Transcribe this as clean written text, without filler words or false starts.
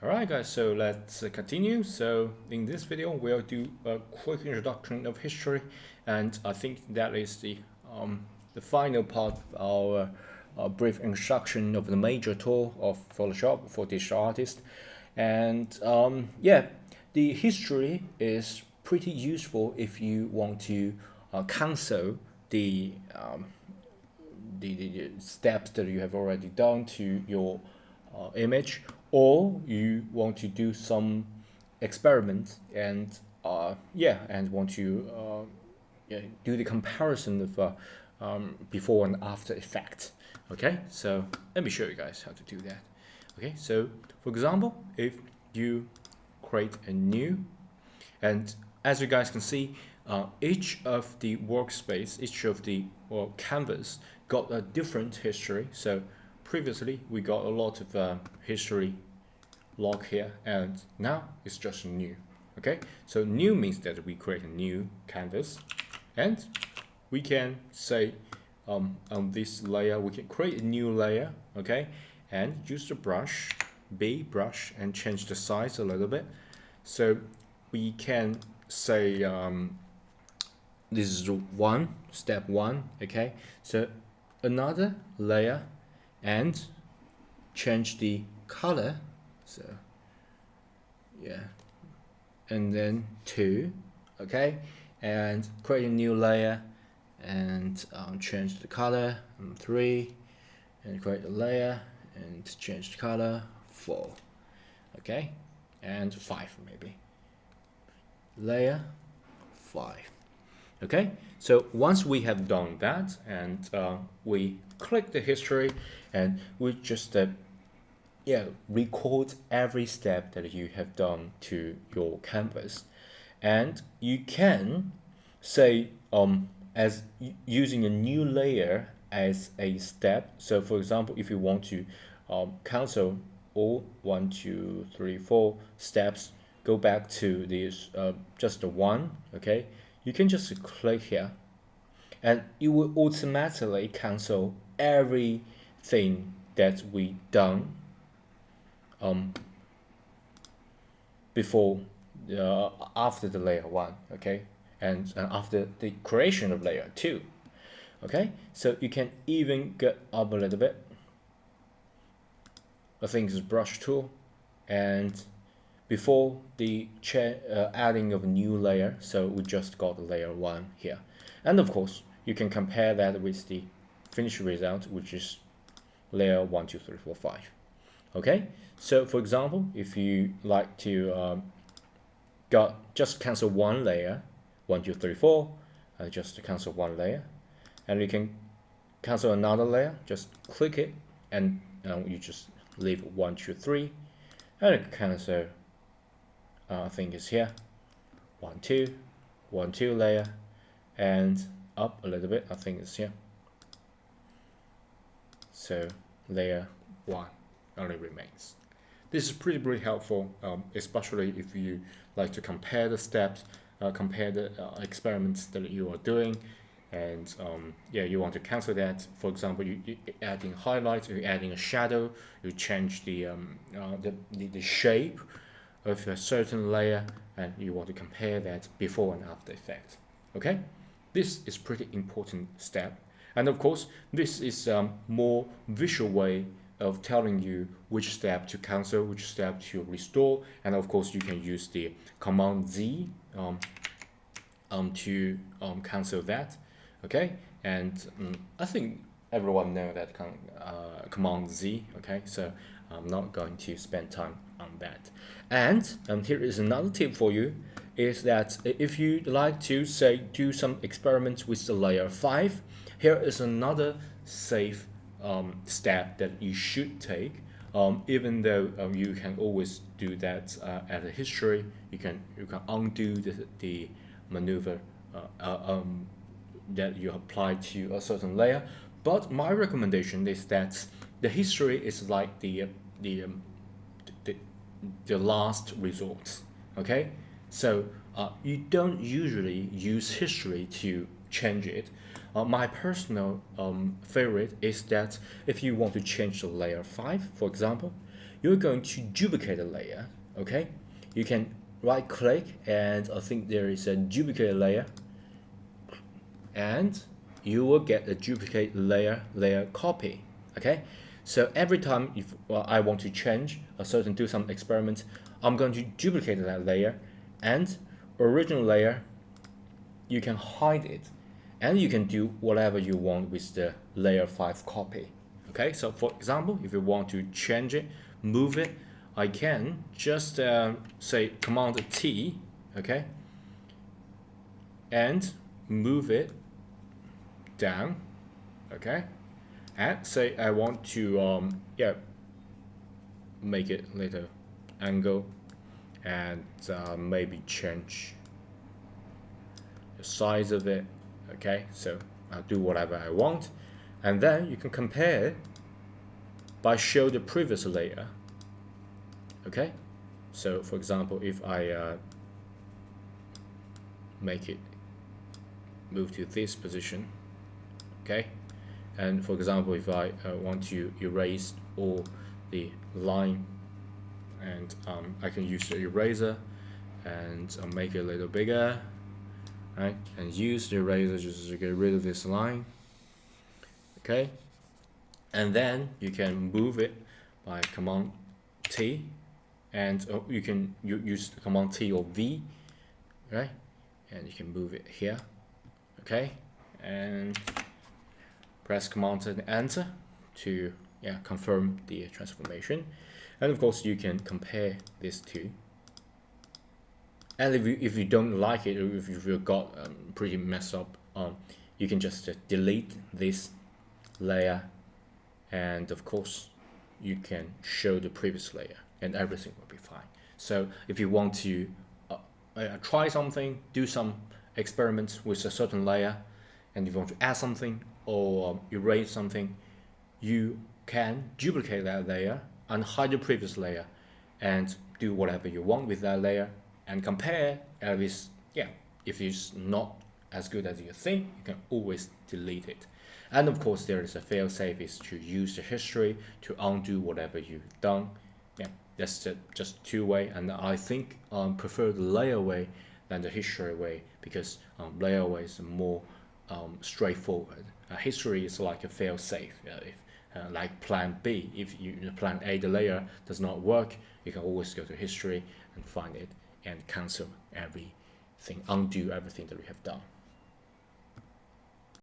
Alright guys, so let's continue. So in this video we'll do a quick introduction of history, and I think that is the final part of our brief introduction of the major tool of Photoshop for digital artists. And yeah, the history is pretty useful if you want to cancel the steps that you have already done to your image, or you want to do some experiments and yeah, and want to yeah, do the comparison of before and after effect. Okay, so let me show you guys how to do that. Okay, so for example, if you create a new, and as you guys can see, each of the workspace, each of the canvas got a different history. So previously we got a lot of history log here, and now it's just new. Okay, so new means that we create a new canvas, and we can say on this layer we can create a new layer. Okay, and use the brush, B brush, and change the size a little bit. So we can say this is step one. Okay, so another layer and change the color. So yeah, and then 2. Okay, and create a new layer and change the color. 3, and create a layer and change the color. 4. Okay, and 5 maybe. Layer 5. Okay, so once we have done that, and we click the history, and we just yeah, record every step that you have done to your canvas, and you can say as using a new layer as a step. So for example, if you want to cancel all 1, 2, 3, 4 steps, go back to this just the one. Okay, you can just click here, and it will automatically cancel everything that we done before after the layer 1. Okay, and after the creation of layer 2. Okay, so you can even get up a little bit. I think it's brush tool, and before the adding of a new layer, so we just got layer 1 here. And of course you can compare that with the finished result, which is layer 1, 2, 3, 4, 5. Okay, so for example, if you like to just cancel one layer, 1, 2, 3, 4, just cancel one layer, and you can cancel another layer, just click it, and you just leave 1, 2, 3, and it cancel I think it's here, 1, 2, 1, 2 layer, and up a little bit, I think it's here. So layer 1 only remains. This is pretty helpful, especially if you like to compare the steps, compare the experiments that you are doing, and yeah, you want to cancel that. For example, you adding highlights, you're adding a shadow, you change the shape of a certain layer, and you want to compare that before and after effect. Okay, this is pretty important step, and of course this is more visual way of telling you which step to cancel, which step to restore, and of course you can use the Command Z to cancel that. Okay, and I think everyone know that Command Z. Okay, so I'm not going to spend time on that. And here is another tip for you, is that if you like to say do some experiments with the layer 5, here is another safe step that you should take. Even though you can always do that at a history, you can undo the maneuver that you apply to a certain layer. But my recommendation is that the history is like the last resort. Okay, so you don't usually use history to change it. My personal favorite is that if you want to change the layer 5, for example, you're going to duplicate a layer. Okay, you can right click, and I think there is a duplicate layer, and you will get a duplicate layer copy. Okay, so every time if I want to change a certain, do some experiment, I'm going to duplicate that layer, and original layer, you can hide it, and you can do whatever you want with the layer 5 copy. Okay, so for example, if you want to change it, move it, I can just say Command T, okay, and move it down, okay, and say I want to make it a little angle, and maybe change the size of it. Okay, so I'll do whatever I want, and then you can compare by show the previous layer. Okay, so for example, if I make it move to this position, okay, and for example, if I want to erase all the line, and I can use the eraser and make it a little bigger, right, and use the eraser just to get rid of this line. Okay, and then you can move it by Command T, and you can use the Command T or V, right, and you can move it here. Okay, and press Command and Enter to confirm the transformation. And of course you can compare these two, and if you don't like it, or if you've got pretty messed up, you can just delete this layer, and of course you can show the previous layer, and everything will be fine. So if you want to try something, do some experiments with a certain layer, and if you want to add something or erase something, you can duplicate that layer and hide the previous layer, and do whatever you want with that layer, and compare. If it's not as good as you think, you can always delete it. And of course there is a fail-safe, is to use the history to undo whatever you've done. That's just two way, and I think prefer the layer way than the history way, because layer way is more straightforward. History is like a fail-safe. Like plan B, if plan A, the layer does not work, you can always go to history and find it and cancel everything, undo everything that we have done.